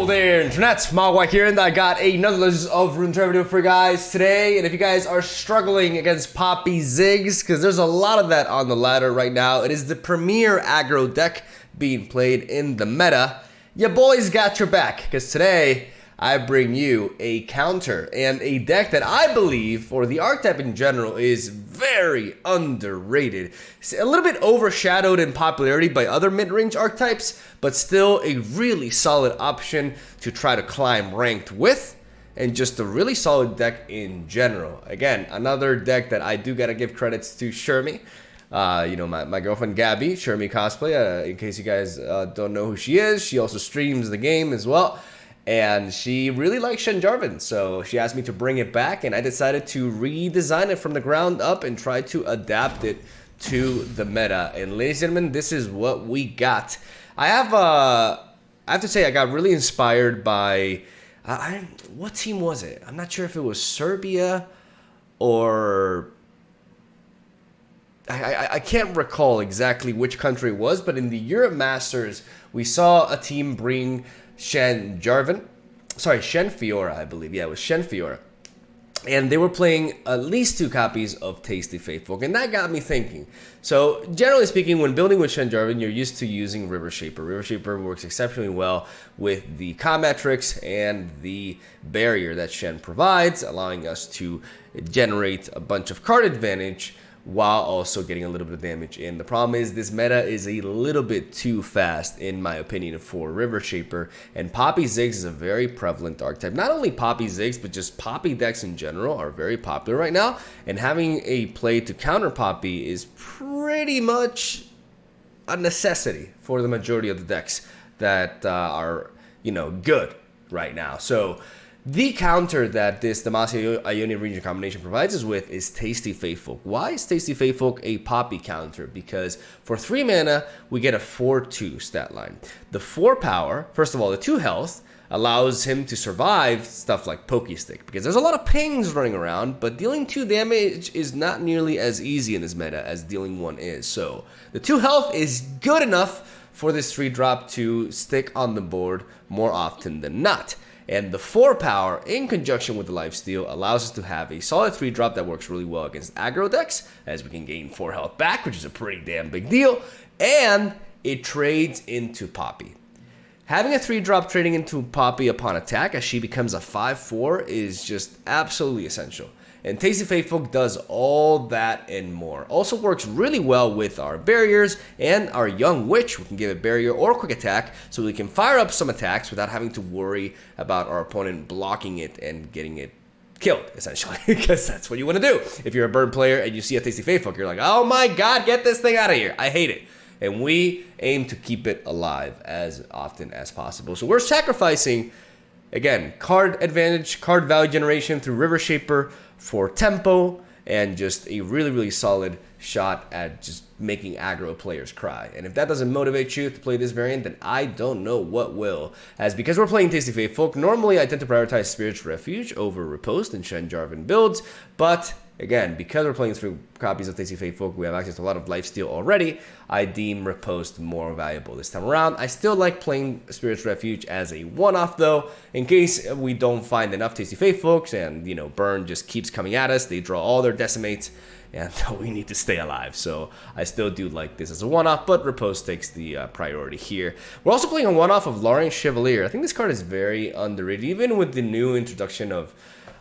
there, internet, MegaMogwai here, and I got another list of Runeterra video for you guys today. And if you guys are struggling against Poppy Ziggs, because there's a lot of that on the ladder right now, it is the premier aggro deck being played in the meta. Ya boys got your back, because today I bring you a counter and a deck that I believe, or the archetype in general, is very underrated. It's a little bit overshadowed in popularity by other mid-range archetypes, but still a really solid option to try to climb ranked with, and just a really solid deck in general. Again, another deck that I do gotta give credits to Shermie. You know, my girlfriend Gabby, Shermie Cosplay, in case you guys don't know who she is. She also streams the game as well. And she really likes SHEN JARVAN, so she asked me to bring it back, and I decided to redesign it from the ground up and try to adapt it to the meta. And ladies and gentlemen, this is what we got. I have to say, I got really inspired by, what team was it? I'm not sure if it was Serbia or... I can't recall exactly which country it was, but in the Europe Masters, we saw a team bring SHEN JARVAN. Sorry, SHEN Fiora, I believe. Yeah, it was SHEN Fiora. And they were playing at least 2 copies of Tasty Faithful, and that got me thinking. So, generally speaking, when building with SHEN JARVAN, you're used to using River Shaper. River Shaper works exceptionally well with the combat tricks and the barrier that SHEN provides, allowing us to generate a bunch of card advantage while also getting a little bit of damage in. The problem is this meta is a little bit too fast, in my opinion, for River Shaper, and Poppy Ziggs is a very prevalent archetype. Not only Poppy Ziggs, but just Poppy decks in general are very popular right now, and having a play to counter Poppy is pretty much a necessity for the majority of the decks that are, you know, good right now. So the counter that this Demacia-Ionia region combination provides us with is Tasty Faithful. Why is Tasty Faithful a Poppy counter? Because for 3 mana, we get a 4-2 stat line. The 4 power, first of all, the 2 health, allows him to survive stuff like Pokestick, because there's a lot of pings running around, but dealing 2 damage is not nearly as easy in this meta as dealing 1 is. So the 2 health is good enough for this 3-drop to stick on the board more often than not. And the 4 power, in conjunction with the lifesteal, allows us to have a solid 3-drop that works really well against aggro decks, as we can gain 4 health back, which is a pretty damn big deal, and it trades into Poppy. Having a 3-drop trading into Poppy upon attack, as she becomes a 5-4, is just absolutely essential. And Tasty Faithful does all that and more. Also works really well with our barriers and our Young Witch. We can give it barrier or quick attack, so we can fire up some attacks without having to worry about our opponent blocking it and getting it killed, essentially, because that's what you want to do. If you're a bird player and you see a Tasty Faithful, you're like, oh my god, get this thing out of here. I hate it. And we aim to keep it alive as often as possible. So we're sacrificing, again, card advantage, card value generation through River Shaper for tempo, and just a really, really solid shot at just making aggro players cry. And if that doesn't motivate you to play this variant, then I don't know what will. As because we're playing Tasty Faithful, normally I tend to prioritize Spirit's Refuge over Riposte in SHEN JARVAN builds, but again, because we're playing 3 copies of Tasty Faithful, we have access to a lot of lifesteal already, I deem Riposte more valuable this time around. I still like playing Spirit's Refuge as a one-off though, in case we don't find enough Tasty Faithful, and, you know, Burn just keeps coming at us, they draw all their decimates, and we need to stay alive. So I still do like this as a one-off, but Riposte takes the priority here. We're also playing a one-off of Lauren Chevalier. I think this card is very underrated, even with the new introduction of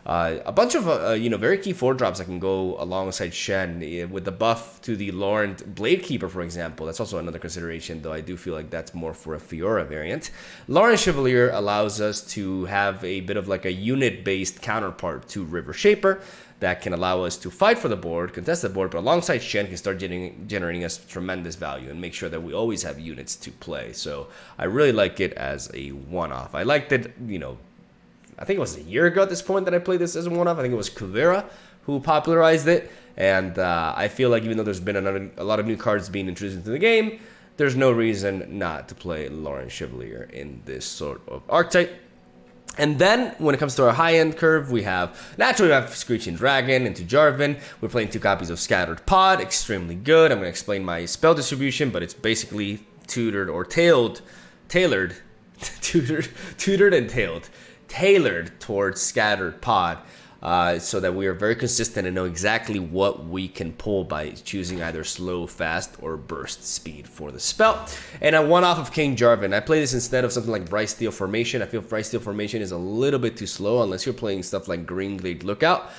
a bunch of, you know, very key 4-drops that can go alongside SHEN, with the buff to the Laurent Bladekeeper, for example. That's also another consideration, though I do feel like that's more for a Fiora variant. Laurent Chevalier allows us to have a bit of like a unit-based counterpart to River Shaper that can allow us to fight for the board, contest the board, but alongside SHEN can start generating us tremendous value and make sure that we always have units to play. So I really like it as a one-off. I liked it, you know, I think it was a year ago at this point that I played this as a one-off. I think it was Kuvera who popularized it. And I feel like even though there's been a lot of new cards being introduced into the game, there's no reason not to play Laurent Chevalier in this sort of archetype. And then, when it comes to our high-end curve, naturally we have Screeching Dragon into JARVAN. We're playing 2 copies of Scattered Pod, extremely good. I'm going to explain my spell distribution, but it's basically tutored or tailored tutored and tailored towards scattered pod, so that we are very consistent and know exactly what we can pull by choosing either slow, fast, or burst speed for the spell. And I won off of King Jarvan. I play this instead of something like Bright Steel Formation. I feel Bright Steel Formation is a little bit too slow unless you're playing stuff like Green Glade Lookout.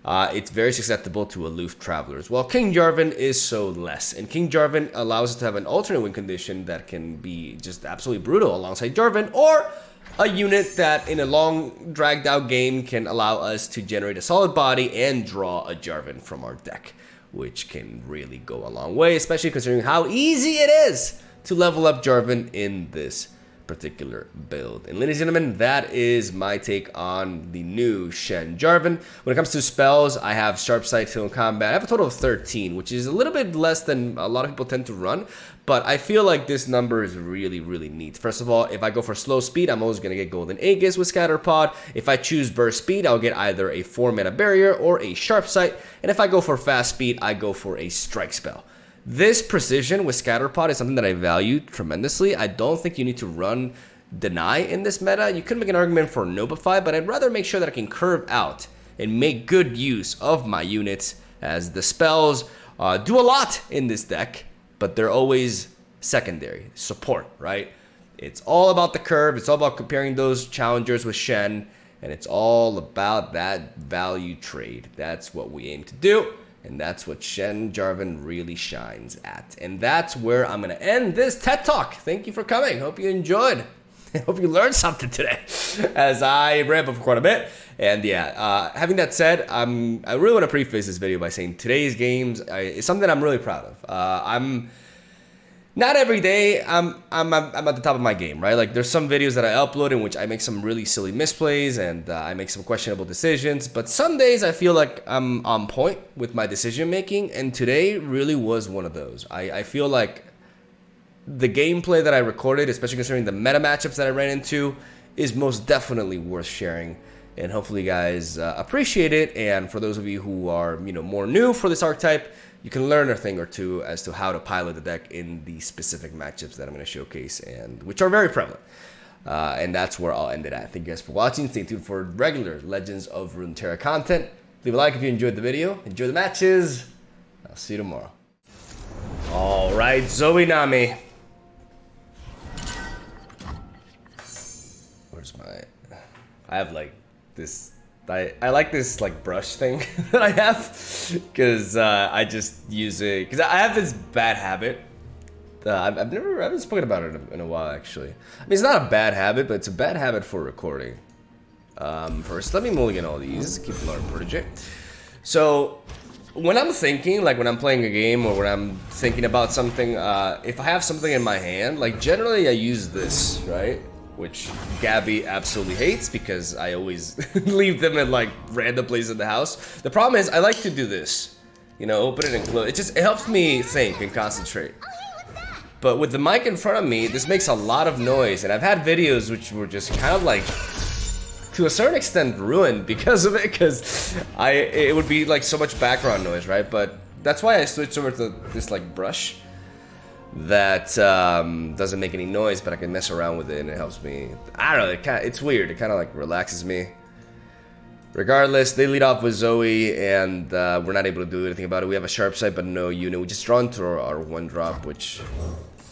It's very susceptible to aloof travelers. Well, King Jarvan is so less, and King Jarvan allows us to have an alternate win condition that can be just absolutely brutal alongside Jarvan, or a unit that in a long dragged out game can allow us to generate a solid body and draw a Jarvan from our deck, which can really go a long way, especially considering how easy it is to level up Jarvan in this particular build. And ladies and gentlemen, that is my take on the new Shen Jarvan. When it comes to spells, I have Sharp Sight, Heal, and Combat. I have a total of 13, which is a little bit less than a lot of people tend to run, but I feel like this number is really, really neat. First of all, if I go for slow speed, I'm always going to get Golden Aegis with Scatter Pod. If I choose burst speed, I'll get either a 4-mana barrier or a Sharp Sight. And if I go for fast speed, I go for a strike spell. This precision with Scatterpod is something that I value tremendously. I don't think you need to run Deny in this meta. You could make an argument for Notify, but I'd rather make sure that I can curve out and make good use of my units, as the spells do a lot in this deck, but they're always secondary, support, right? It's all about the curve. It's all about comparing those challengers with Shen, and it's all about that value trade. That's what we aim to do. And that's what Shen Jarvan really shines at. And that's where I'm going to end this TED Talk. Thank you for coming. Hope you enjoyed. I hope you learned something today, as I ramp up for quite a bit. And yeah, having that said, I really want to preface this video by saying today's games is something I'm really proud of. Not every day I'm at the top of my game, right? Like, there's some videos that I upload in which I make some really silly misplays and I make some questionable decisions, but some days I feel like I'm on point with my decision making, and today really was one of those. I feel like the gameplay that I recorded, especially considering the meta matchups that I ran into, is most definitely worth sharing, and hopefully you guys appreciate it. And for those of you who are more new for this archetype, you can learn a thing or two as to how to pilot the deck in the specific matchups that I'm going to showcase, and which are very prevalent. And that's where I'll end it at. Thank you guys for watching. Stay tuned for regular Legends of Runeterra content. Leave a like if you enjoyed the video. Enjoy the matches. I'll see you tomorrow. All right, Zoe Nami. Where's my... I have like this... I like this like brush thing that I have, because I just use it because I have this bad habit. I haven't spoken about it in a while, actually. I mean, it's not a bad habit, but it's a bad habit for recording. First, let me mulligan all these. Keep learning protege. So when I'm thinking, like when I'm playing a game or when I'm thinking about something, if I have something in my hand, like generally I use this, right? Which Gabby absolutely hates because I always leave them in like random places in the house. The problem is I like to do this, open it and close. It helps me think and concentrate. But with the mic in front of me, this makes a lot of noise, and I've had videos which were just kind of like, to a certain extent, ruined because of it, because it would be like so much background noise, right? But that's why I switched over to this like brush that doesn't make any noise, but I can mess around with it and it helps me. I don't know, it's weird. It kind of like relaxes me. Regardless, they lead off with Zoe, and we're not able to do anything about it. We have a Sharp Sight, but no unit. We just draw into our 1-drop, which...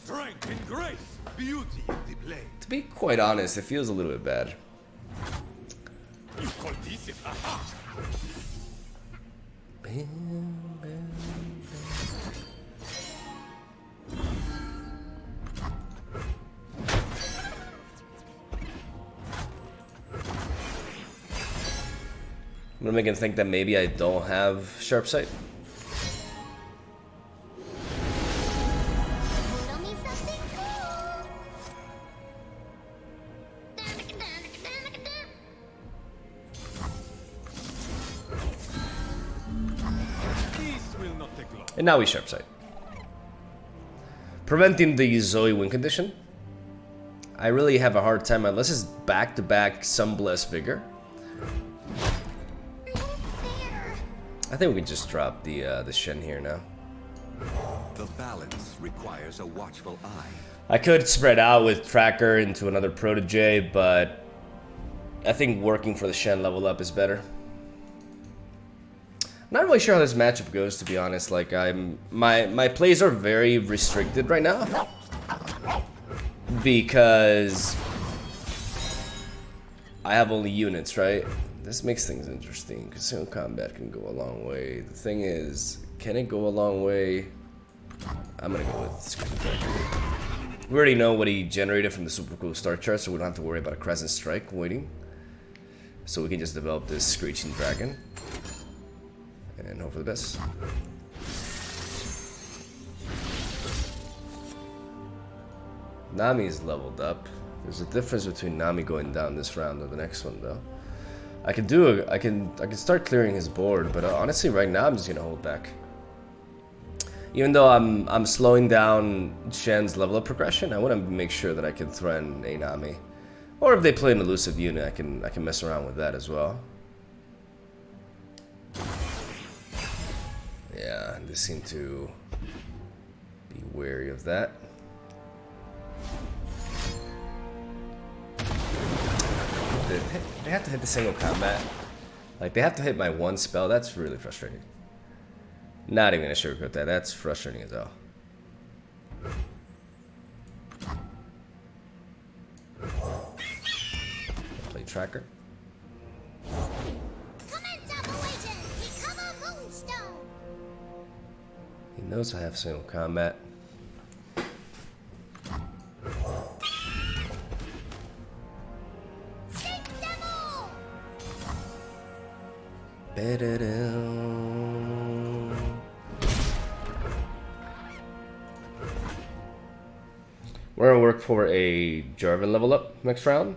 Strength and grace, beauty in the blade. To be quite honest, it feels a little bit bad. You call this aha? I'm gonna make him think that maybe I don't have Sharp Sight. And now we Sharp Sight, preventing the Zoe win condition. I really have a hard time unless it's back-to-back Sunblessed Vigor. I think we can just drop the Shen here now. The balance requires a watchful eye. I could spread out with Tracker into another protege, but I think working for the Shen level up is better. I'm not really sure how this matchup goes, to be honest. Like, my plays are very restricted right now because I have only units, right? This makes things interesting because single combat can go a long way. The thing is, can it go a long way? I'm gonna go with Screeching Dragon. We already know what he generated from the super cool start chart, so we don't have to worry about a Crescent Strike waiting. So we can just develop this Screeching Dragon and hope for the best. Nami is leveled up. There's a difference between Nami going down this round and the next one, though. I can start clearing his board, but honestly, right now I'm just gonna hold back. Even though I'm slowing down Shen's level up progression, I want to make sure that I can threaten a Nami, or if they play an elusive unit, I can mess around with that as well. Yeah, they seem to be wary of that. They have to hit the single combat. Like, they have to hit my one spell. That's really frustrating. Not even gonna sugarcoat that. That's frustrating as hell. Play Tracker. He knows I have single combat. We're gonna work for a JARVAN level up next round,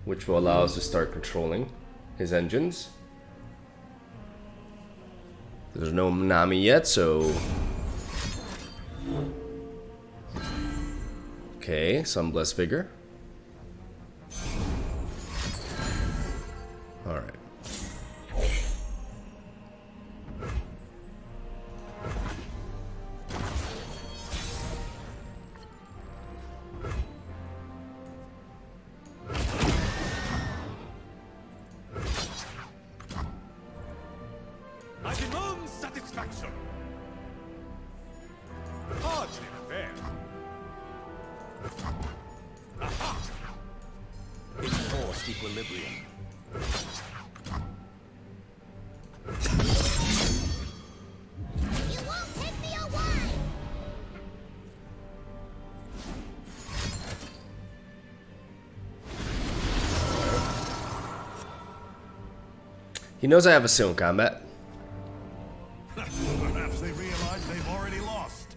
which will allow us to start controlling his engines. There's no Nami yet, so... Okay, Sunblessed Vigor. Alright. I demand satisfaction. Hardly fair. Aha! Enforced equilibrium. You won't take me away! He knows I have a single combat. Perhaps they realize they've already lost.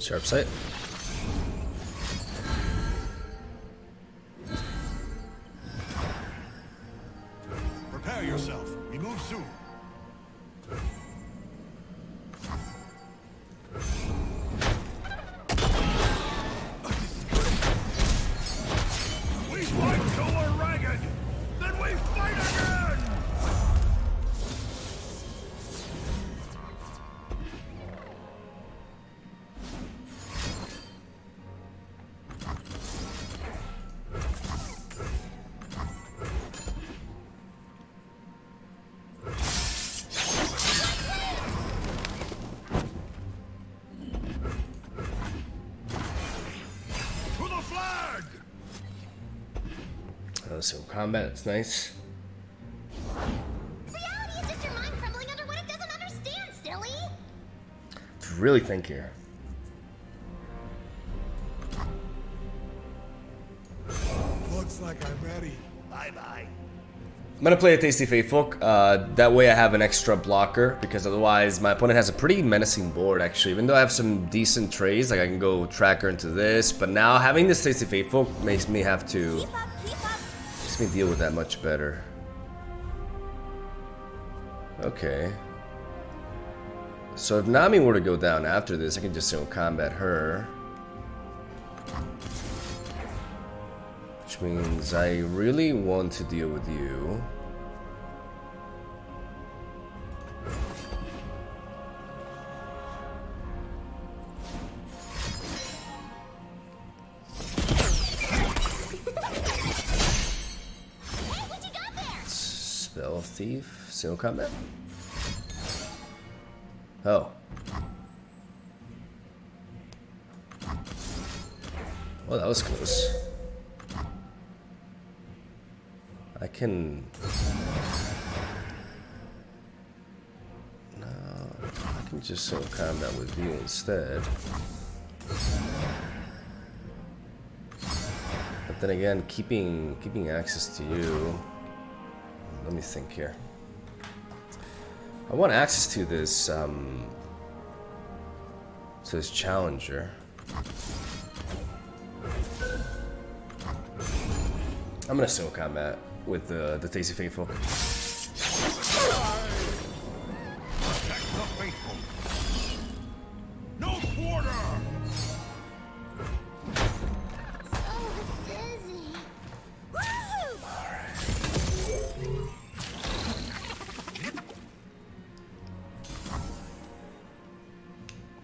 Sharp sight. Prepare yourself. We move soon. We fight till we're ragged. Then we fight again. To the flag. Single combat, that's nice. Reality is just your mind crumbling under what it doesn't understand, silly! To really think here. Looks like I'm ready. Bye-bye. I'm gonna play a Tasty Faithful. That way I have an extra blocker, because otherwise my opponent has a pretty menacing board actually. Even though I have some decent trades, like I can go Tracker into this, but now having this Tasty Faithful makes me have to... makes me deal with that much better. Okay. So if Nami were to go down after this, I can just single combat her. Which means I really want to deal with you. Spell Thief, single combat. Oh. Well, that was close. I can... No, I can just single combat with you instead. But then again, keeping access to you... Let me think here. I want access to this challenger. I'm gonna solo combat with the Tasty Faithful. Protect the faithful. No quarter. So dizzy. Woo!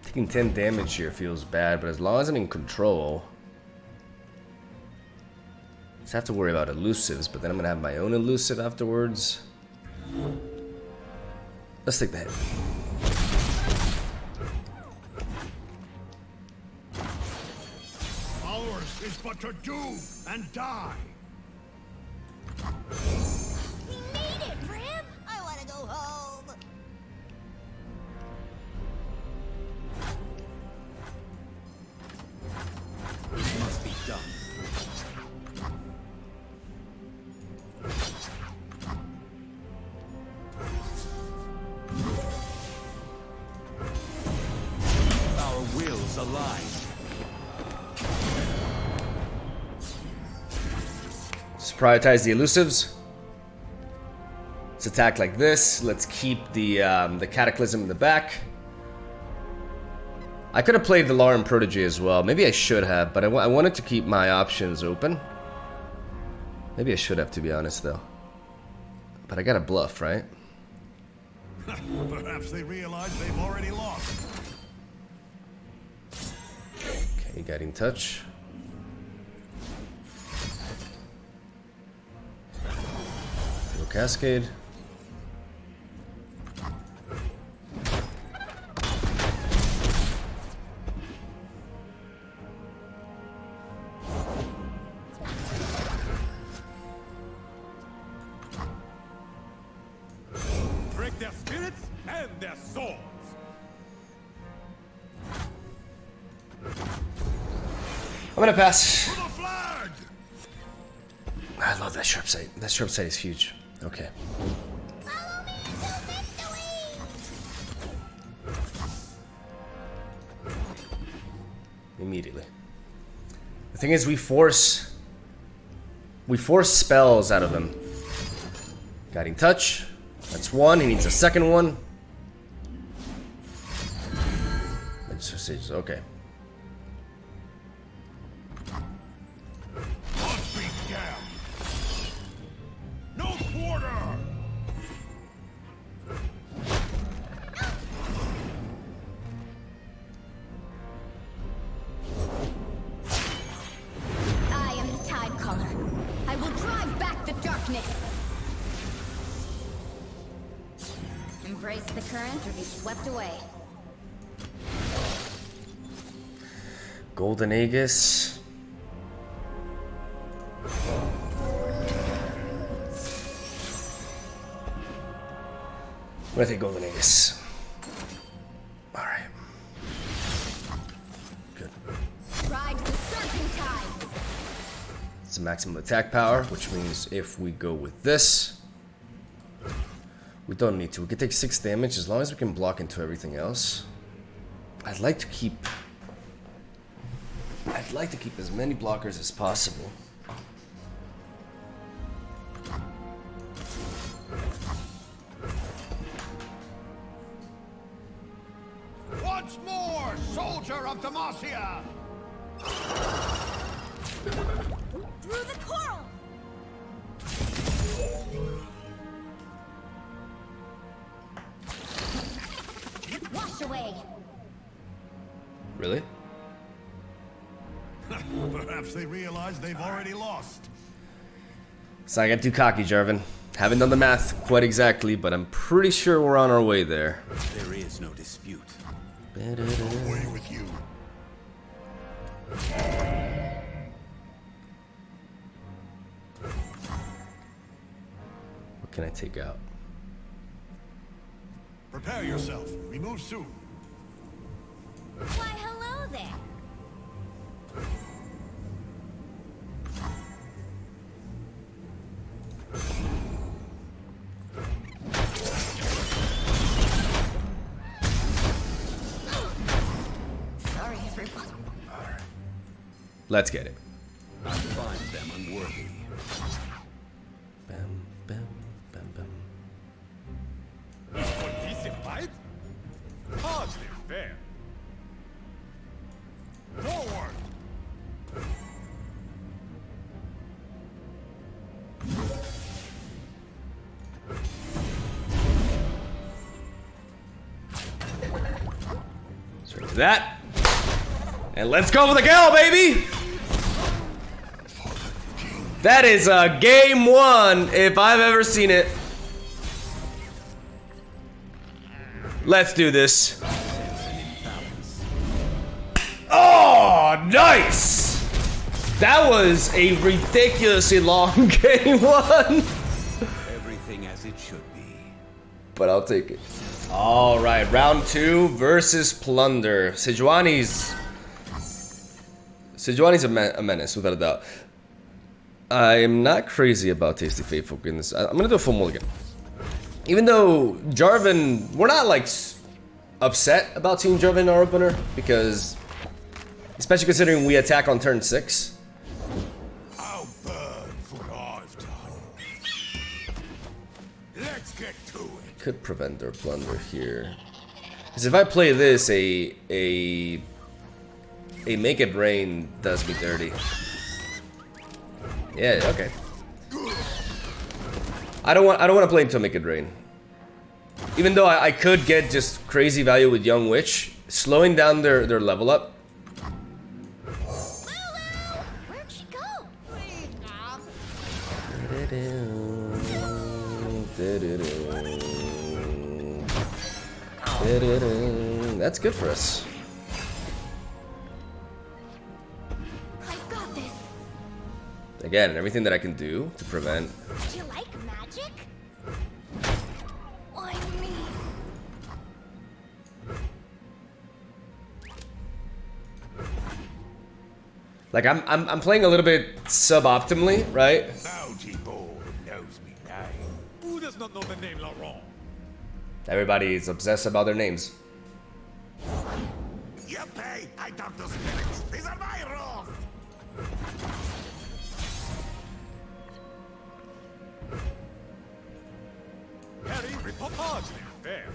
Taking 10 damage here feels bad, but as long as I'm in control, just have to worry about elusives, but then I'm gonna have my own elusive afterwards. Let's take the hit. Ours is but to do and die. We made it, Brim! I want to go home. It must be done. Our wills align. Just prioritize the elusives. Let's attack like this. Let's keep the Cataclysm in the back. I could have played the Lauren Protege as well. Maybe I should have, but I wanted to keep my options open. Maybe I should have, to be honest, though. But I got a bluff, right? Perhaps they realize they've already lost. Okay, Guiding Touch. Little Cascade. Break their spirits and their swords. I'm gonna pass. To the flag! I love that sharp sight. That sharp sight is huge. Okay. Follow me to victory! Immediately. The thing is, we force spells out of him. Guiding Touch. That's one. He needs a second one. Okay. Must be damned. No quarter. I am the Tide Caller. I will drive back the darkness. Embrace the current or be swept away. Golden Aegis. I'm gonna take Golden Aegis. Alright. Good. Ride the surging tides. It's a maximum attack power, which means if we go with this, we don't need to. We can take 6 damage as long as we can block into everything else. I'd like to keep as many blockers as possible. Once more, soldier of Demacia. Through the corner! Perhaps they realize they've already lost. Let's not get too cocky, Jarvan. Haven't done the math quite exactly, but I'm pretty sure we're on our way there. There is no dispute. Away with you. What can I take out? Prepare yourself. We move soon. Why, hello there. Sorry, everyone. Let's get it. I find them unworthy. Bam, bam, bam, bam. For decent fight? Hardly fair. Forward! Straight to that. And let's go for the kill, baby! That is game one, if I've ever seen it. Let's do this. Oh, nice! That was a ridiculously long game one. Everything as it should be. But I'll take it. All right, round 2 versus Plunder. Sejuani's a menace, without a doubt. I'm not crazy about Tasty Faithful in this. I'm gonna do a full mulligan. Even though Jarvan, we're not like upset about seeing Jarvan in our opener, because especially considering we attack on turn 6. I'll burn for what I've done. Let's get to it. Could prevent their Plunder here. Because if I play this, a Make It Rain does me dirty. Yeah, okay. I don't want to play until Make It Rain. Even though I could get just crazy value with Young Witch, slowing down their level up. Where'd she go? That's good for us. I've got this. Again, everything that I can do to prevent. Do you like magic? Why me? Like I'm playing a little bit suboptimally, right? Bounty Boy knows me name. Who does not know the name Laurent? Everybody is obsessed about their names. Yippee! I talk to spirits. These are my rules. Harry, report hardly fair.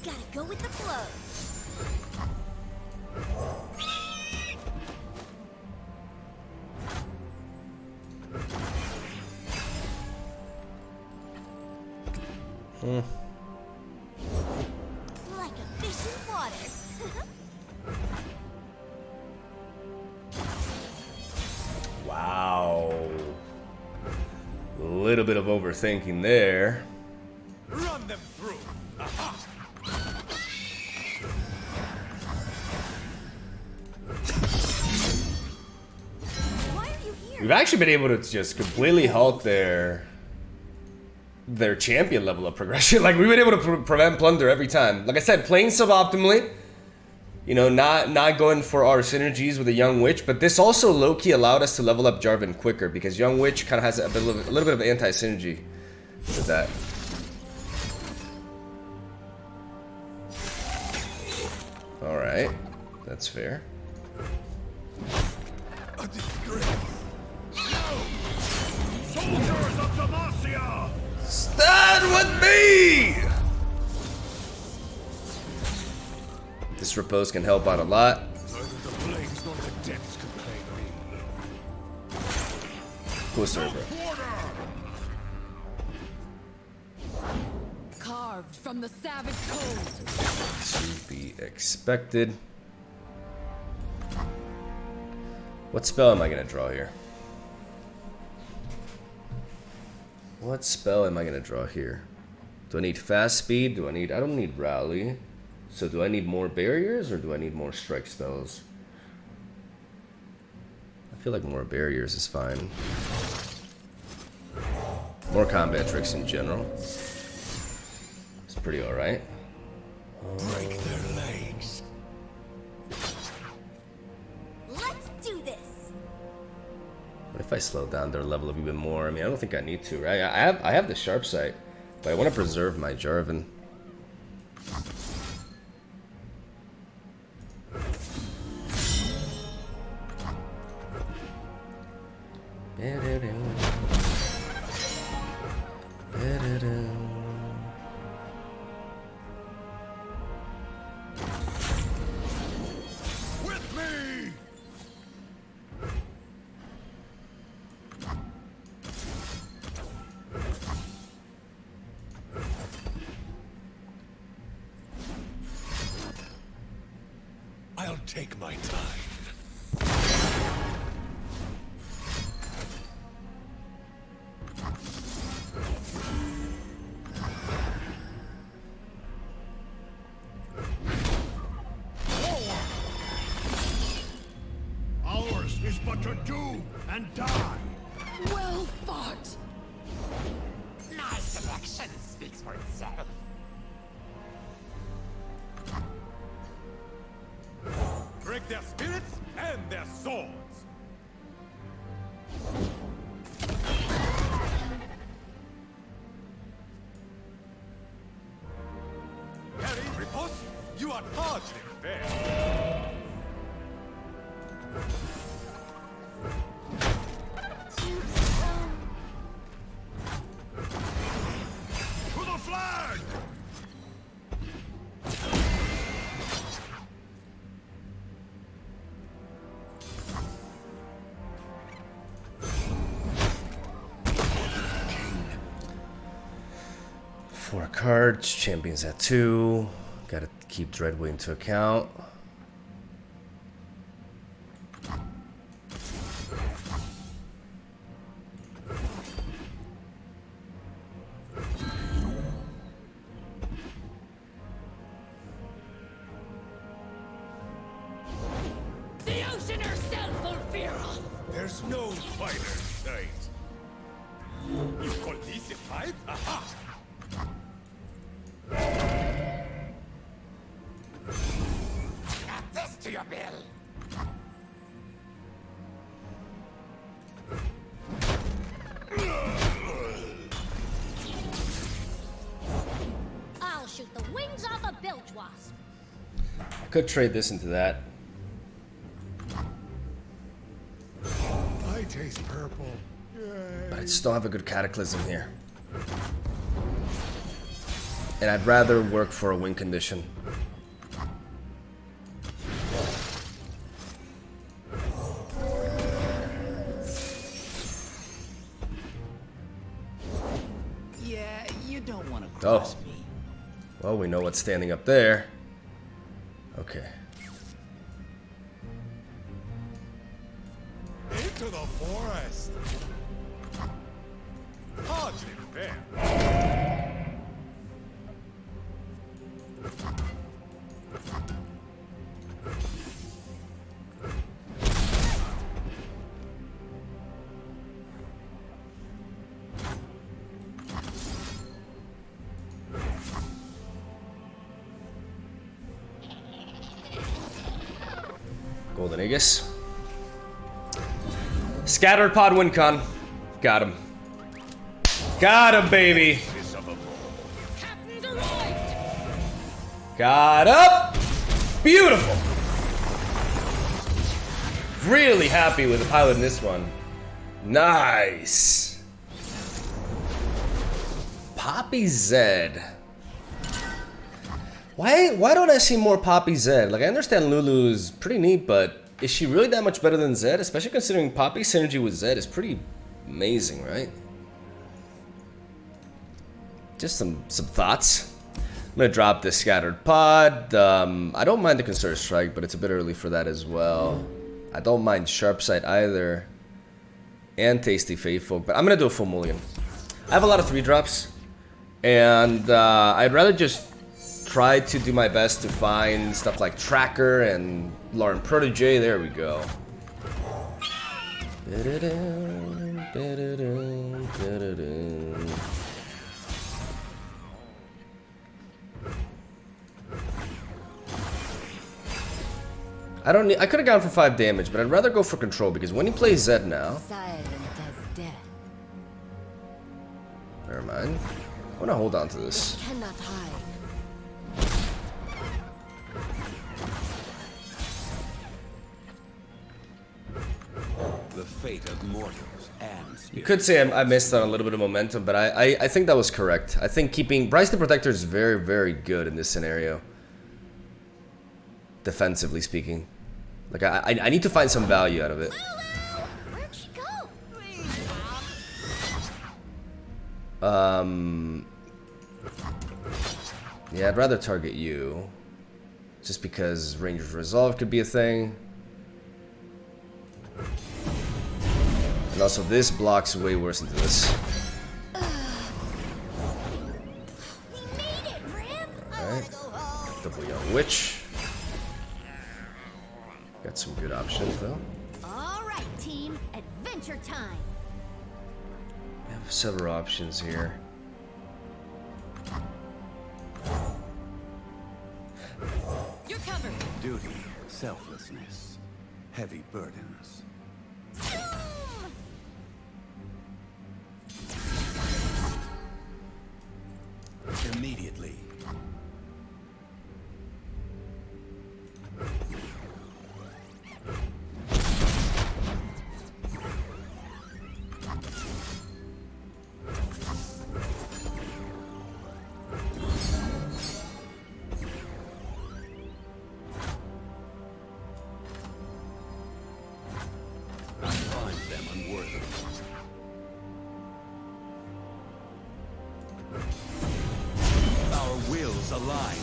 Gotta go with the flow. Like a fish in water. Wow. A little bit of overthinking there. Run them through. Aha! Why are you here? We've actually been able to just completely halt their champion level up progression. Like, we've been able to prevent Plunder every time. Like I said, playing suboptimally. You know, not going for our synergies with a Young Witch, but this also low-key allowed us to level up Jarvan quicker, because Young Witch kind of has a little bit of anti-synergy with that. Alright, that's fair. A disgrace. No! Soldiers of Demacia! Stand with me! This repose can help out a lot. Neither the flames nor the depths can claim me. Cool story, bro. Carved from the savage cold. To be expected. What spell am I gonna draw here? What spell am I gonna draw here? Do I need fast speed? I don't need rally. So do I need more barriers or do I need more strike spells? I feel like more barriers is fine. More combat tricks in general. It's pretty alright. Break their legs. Let's do this. What if I slow down their level of even more? I mean, I don't think I need to, right? I have the sharp sight, but I want to preserve my Jarvan. With me! I'll take my time. Ours is but to do and die. Well fought. My selection speaks for itself. Break their spirits and their swords. Harry, riposte, you are hardly fair. To the flag! Four cards, champions at 2. Gotta keep Dreadway into account. The ocean herself will fear us. There's no fighter sight. You call this a fight? Aha! Add this to your bill. I'll shoot the wings off a bilge wasp. I could trade this into that. I taste purple. Yay. But I still have a good Cataclysm here. And I'd rather work for a win condition. Yeah, you don't want to Oh. cross me. Well, we know what's standing up there. Okay. Into the forest. Hardly fair. Golden Aegis. Scattered Pod Wincon. Got him. Got him, baby. Captain's arrived. Got up. Beautiful. Really happy with the pilot in this one. Nice. Poppy Zed. Why don't I see more Poppy Zed? Like, I understand Lulu's pretty neat, but is she really that much better than Zed? Especially considering Poppy's synergy with Zed is pretty amazing, right? Just some thoughts. I'm gonna drop this Scattered Pod. I don't mind the Concerted Strike, but it's a bit early for that as well. I don't mind Sharp Sight either. And Tasty Faithful, but I'm gonna do a full mulligan. I have a lot of 3-drops, and I'd rather just try to do my best to find stuff like Tracker and Lauren Protege. There we go. I don't need. I could have gone for 5 damage, but I'd rather go for control because when he plays Zed now. Silent as death. Never mind. I want to hold on to this. Cannot hide. The fate of mortals and You spirits. could say I missed on a little bit of momentum, but I think that was correct. I think keeping Bryce the Protector is very, very good in this scenario. Defensively speaking. Like, I need to find some value out of it. Where'd she go? Yeah, I'd rather target you. Just because Ranger's Resolve could be a thing. And also this blocks way worse than this. We made it, Rim! Alright. Double Young Witch. Got some good options though. Alright, team. Adventure time. I have several options here. You're covered. Duty, selflessness, heavy burdens. Immediately. I find them unworthy. Our wills align.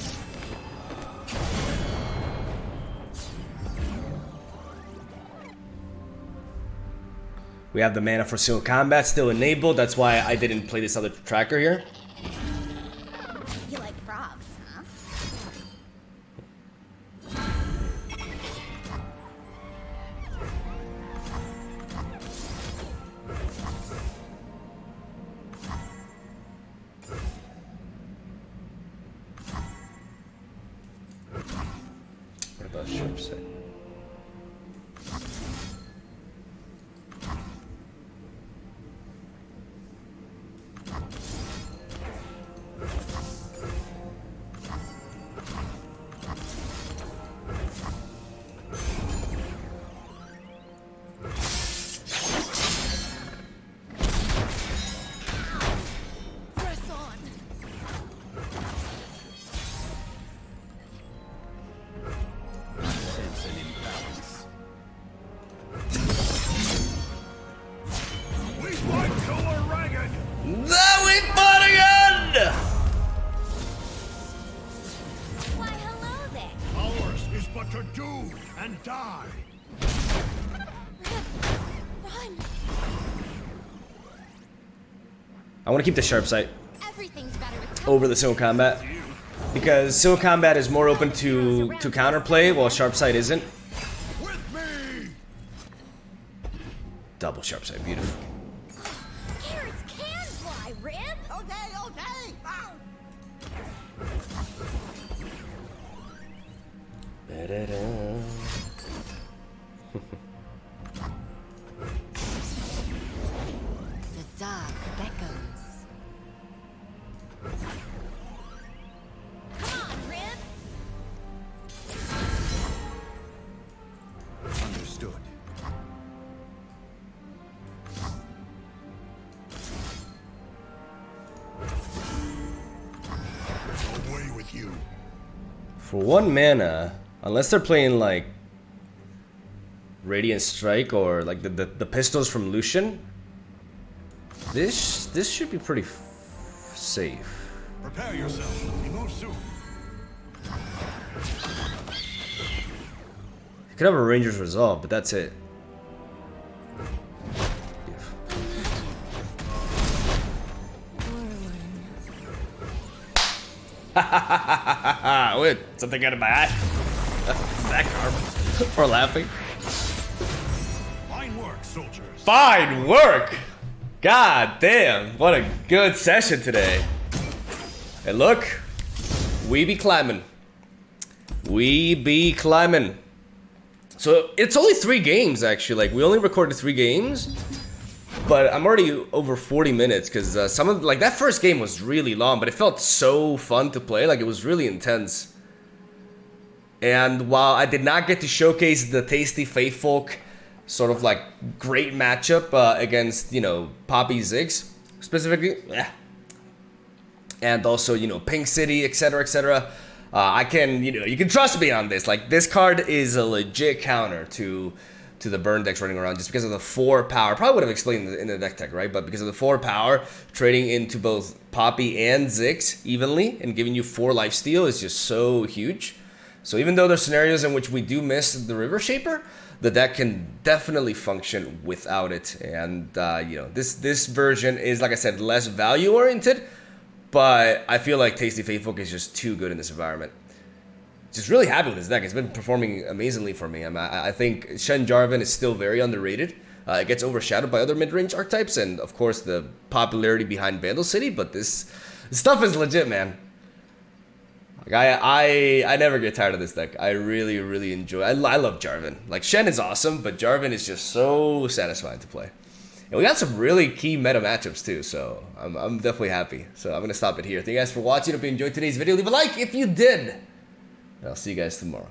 We have the mana for single combat still enabled. That's why I didn't play this other tracker here. You like frogs, huh? What about Sharp Sight? Press on. Sense an imbalance. We fight till we're ragged! There we fought again! Why, hello there. Ours is but to do and die. Run. I want to keep the Sharp Sight Everything's better with over the single combat. Because single combat is more open to counterplay, while Sharp Sight isn't. With me! Double Sharp Sight, beautiful. Carrots can fly, Rib. Okay, okay. Ow. The dark beckons. Come on, Rib. Understood. Away with you. For 1 mana, unless they're playing like Radiant Strike or like the pistols from Lucian, this should be pretty safe. Prepare yourself. We move soon. could have a Ranger's Resolve, but that's it. Wait, something out of my eye. Is that karma for laughing? Fine work, soldiers. Fine work! God damn, what a good session today. And look, we be climbing. We be climbing. So it's only 3 games actually. Like we only recorded 3 games, but I'm already over 40 minutes because some of like that first game was really long, but it felt so fun to play. Like it was really intense. And while I did not get to showcase the Tasty Faithfolk sort of like great matchup against, you know, Poppy Ziggs specifically, and also, you know, Pink City, etc., I can, you know, you can trust me on this. Like this card is a legit counter to the burn decks running around just because of the 4 power. Probably would have explained in the deck tech, right? But because of the 4 power, trading into both Poppy and Ziggs evenly and giving you 4 lifesteal is just so huge. So even though there's scenarios in which we do miss the River Shaper, the deck can definitely function without it. And you know, this version is, like I said, less value oriented, but I feel like Tasty Faithfolk is just too good in this environment. Just really happy with this deck. It's been performing amazingly for me. I think Shen JARVAN is still very underrated. It gets overshadowed by other mid-range archetypes and of course the popularity behind Vandal City, but this stuff is legit, man. Like I never get tired of this deck. I really, really enjoy it. I love JARVAN. Like Shen is awesome, but JARVAN is just so satisfying to play. And we got some really key meta matchups too, so I'm definitely happy. So I'm gonna stop it here. Thank you guys for watching. Hope you enjoyed today's video. Leave a like if you did. And I'll see you guys tomorrow.